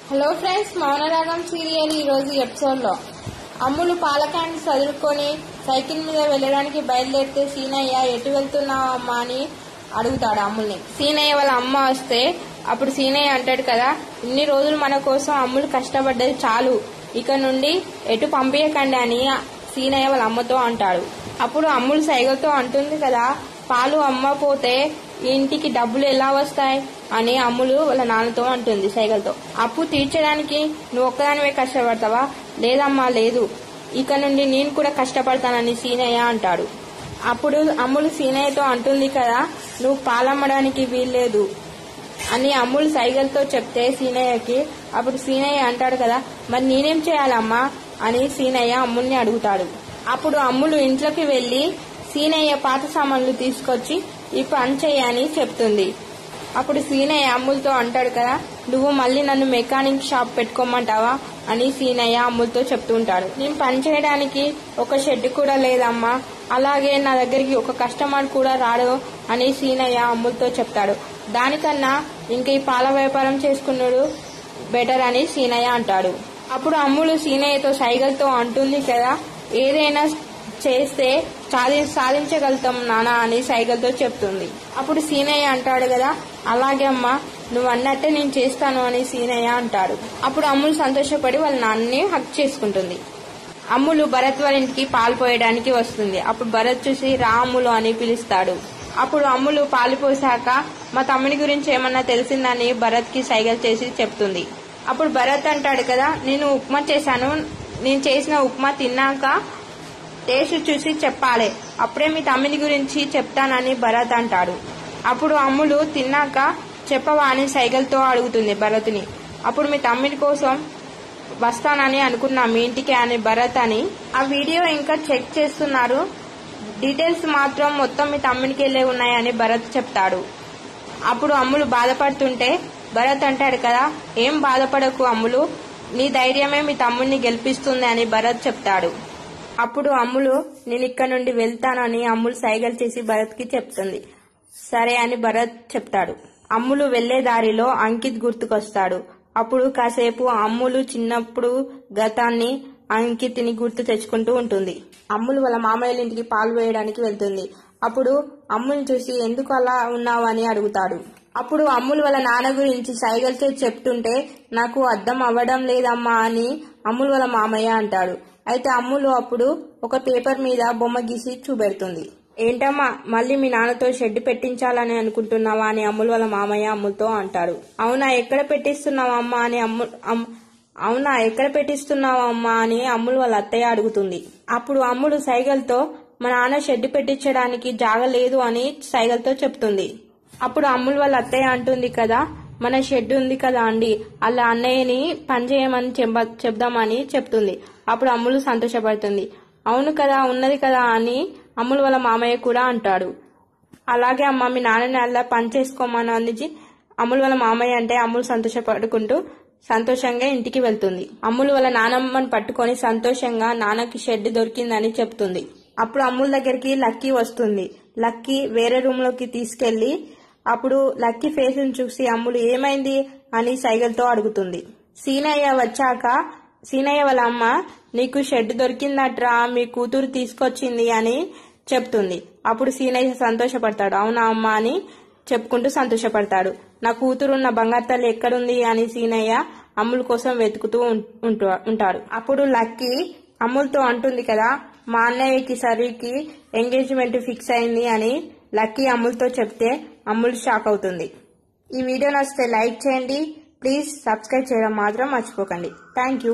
Hello friends, Mounaragam serial ఈ రోజు episode లో అమ్ములు పాలకాన్ని చదువుకొని సైకిల్ మీద వెళ్ళడానికి బయలుదేరితే సీనయ్య ఎటు వెళ్తున్నావమ్మా అని అడుగుతాడు అమ్ముల్ని. సీనయ్య వాళ్ళ అమ్మ వస్తే అప్పుడు సీనయ్య అంటాడు కదా, ఇన్ని రోజులు మన కోసం అమ్ములు కష్టపడ్డది చాలు, ఇక నుండి ఎటు పంపించకండి అని సీనయ్య వాళ్ళ అమ్మతో అంటాడు. అప్పుడు అమ్ములు సైగలతో అంటుంది కదా, పాలు అమ్మపోతే ఇంటికి డబ్బులు ఎలా వస్తాయి అని అమ్ములు వాళ్ళ నాన్నతో అంటుంది సైగలతో. అప్పు తీర్చడానికి నువ్వు ఒక్కదానివే కష్టపడతావా? లేదమ్మా లేదు, ఇక నుండి నేను కూడా కష్టపడతానని సీనయ్య అంటాడు. అప్పుడు అమ్ములు సీనయ్యతో అంటుంది కదా, నువ్వు పాలమ్మడానికి వీల్లేదు అని అమ్ములు సైగలతో చెప్తే సీనయ్యకి, అప్పుడు సీనయ్య అంటాడు కదా, మరి నేనేం చేయాలమ్మా అని సీనయ్య అమ్ముల్ని అడుగుతాడు. అప్పుడు అమ్ములు ఇంట్లోకి వెళ్లి సీనయ్య పాత సామాన్లు తీసుకొచ్చి ఈ పని చేయని చెప్తుంది. అప్పుడు సీనయ్య అమ్ములతో అంటాడు కదా, నువ్వు మళ్ళీ నన్ను మెకానిక్ షాప్ పెట్టుకోమంటావా అని సీనయ్య అమ్ములతో చెప్తూ ఉంటాడు. నేను పని చేయడానికి ఒక షెడ్ కూడా లేదమ్మా, అలాగే నా దగ్గరికి ఒక కస్టమర్ కూడా రాడు అని సీనయ్య అమ్ములతో చెప్తాడు. దానికన్నా ఇంక ఈ పాల వ్యాపారం చేసుకున్నాడు బెటర్ అని సీనయ్య అంటాడు. అప్పుడు అమ్ములు సీనయ్యతో సైగలతో అంటుంది కదా, ఏదైనా చేస్తే సాధించగలుగుతాం నానా అని సైగలతో చెప్తుంది. అప్పుడు సీనయ్య అంటాడు కదా, అలాగే అమ్మా నువ్వు అన్నట్టే నేను చేస్తాను అని సీనయ్య అంటాడు. అప్పుడు అమ్ములు సంతోషపడి వాళ్ళ నాన్నని హక్ చేసుకుంటుంది. అమ్ములు భరత్ వాళ్ళ ఇంటికి పాలు పోయడానికి వస్తుంది. అప్పుడు భరత్ చూసి రాములు అని పిలుస్తాడు. అప్పుడు అమ్ములు పాలు పోసాక మా తమ్ముని గురించి ఏమన్నా తెలిసిందని భరత్ కి సైగలు చేసి చెప్తుంది. అప్పుడు భరత్ అంటాడు కదా, నేను ఉప్మా చేశాను, నేను చేసిన ఉప్మా తిన్నాక టేస్ట్ చూసి చెప్పాలి, అప్పుడే మీ తమ్ముని గురించి చెప్తానని భరత్ అంటాడు. అప్పుడు అమ్ములు తిన్నాక చెప్పవా అని సైగలతో అడుగుతుంది భరత్ని. అప్పుడు మీ తమ్ముని కోసం వస్తానని అనుకున్నా మీ ఇంటికి అని భరత్ అని. ఆ వీడియో ఇంకా చెక్ చేస్తున్నారు, డీటెయిల్స్ మాత్రం మొత్తం మీ తమ్మునికి వెళ్ళే ఉన్నాయని భరత్ చెప్తాడు. అప్పుడు అమ్ములు బాధపడుతుంటే భరత్ అంటాడు కదా, ఏం బాధపడకు అమ్ములు, నీ ధైర్యమే మీ తమ్ముడిని గెలిపిస్తుంది అని భరత్ చెప్తాడు. అప్పుడు అమ్ములు నేను ఇక్కడ నుండి వెళ్తానని అమ్ములు సైగలు చేసి భరత్ కి చెప్తుంది. సరే అని భరత్ చెప్తాడు. అమ్ములు వెళ్లే దారిలో అంకిత్ గుర్తుకొస్తాడు. అప్పుడు కాసేపు అమ్ములు చిన్నప్పుడు గతాన్ని అంకిత్ ని గుర్తు తెచ్చుకుంటూ ఉంటుంది. అమ్ములు వాళ్ళ మామయ్య ఇంటికి పాలు వేయడానికి వెళ్తుంది. అప్పుడు అమ్ముల్ని చూసి ఎందుకు అలా ఉన్నావు అని అడుగుతాడు. అప్పుడు అమ్ములు వాళ్ళ నాన్న గురించి సైగలతో చెప్తుంటే నాకు అర్థం అవ్వడం లేదమ్మా అని అమ్ములు వాళ్ళ మామయ్య అంటాడు. అయితే అమ్ములు అప్పుడు ఒక పేపర్ మీద బొమ్మ గీసి చూపెడుతుంది. ఏంటమ్మా మళ్ళీ మీ నాన్నతో షెడ్ పెట్టించాలని అనుకుంటున్నావా అని అమ్ములు వాళ్ళ మామయ్య అమ్ములతో అంటాడు. అవునా ఎక్కడ పెట్టిస్తున్నావమ్మా అని అమ్ములు వాళ్ళ అత్తయ్య అడుగుతుంది. అప్పుడు అమ్ములు సైగలతో మా నాన్న షెడ్ పెట్టించడానికి జాగ లేదు అని సైగలతో చెప్తుంది. అప్పుడు అమ్ములు వాళ్ళ అత్తయ్య అంటుంది కదా, మన షెడ్ ఉంది కదా అండి, అలా అన్నయ్యని పని చేయమని చెప్దామని చెప్తుంది. అప్పుడు అమ్ములు సంతోషపడుతుంది. అవును కదా ఉన్నది కదా అని అమ్ములు వాళ్ళ మామయ్య కూడా అంటాడు. అలాగే అమ్మ మీ నాన్నని అలా పని చేసుకోమని అందించి అమ్ములు వాళ్ళ మామయ్య అంటే అమ్ములు సంతోషపడుకుంటూ సంతోషంగా ఇంటికి వెళ్తుంది. అమ్ములు వాళ్ళ నానమ్మని పట్టుకొని సంతోషంగా నాన్నకి షెడ్ దొరికిందని చెప్తుంది. అప్పుడు అమ్ముల దగ్గరికి లక్కీ వస్తుంది. లక్కీ వేరే రూమ్ లోకి తీసుకెళ్లి అప్పుడు లక్కీ ఫేస్ ని చూసి అమ్ములు ఏమైంది అని సైగలతో అడుగుతుంది. సీనయ్య వచ్చాక సీనయ్య వాళ్ళ అమ్మ నీకు షెడ్ దొరికిందట్రా, మీ కూతురు తీసుకొచ్చింది అని చెప్తుంది. అప్పుడు సీనయ్య సంతోషపడతాడు. అవునా అమ్మ అని చెప్పుకుంటూ సంతోషపడతాడు. నా కూతురు నా బంగారు తల్లి ఎక్కడుంది అని సీనయ్య అమ్ముల కోసం వెతుకుతూ ఉంటాడు. అప్పుడు లక్కీ అమ్ములతో అంటుంది కదా, మా అన్నయ్యకి సరికి ఎంగేజ్మెంట్ ఫిక్స్ అయింది అని లక్కీ అమ్ములతో చెప్తే అమ్ములు షాక్ అవుతుంది. ఈ వీడియో నచ్చితే లైక్ చేయండి, ప్లీజ్ సబ్స్క్రైబ్ చేయడం మాత్రం మర్చిపోకండి. Thank you.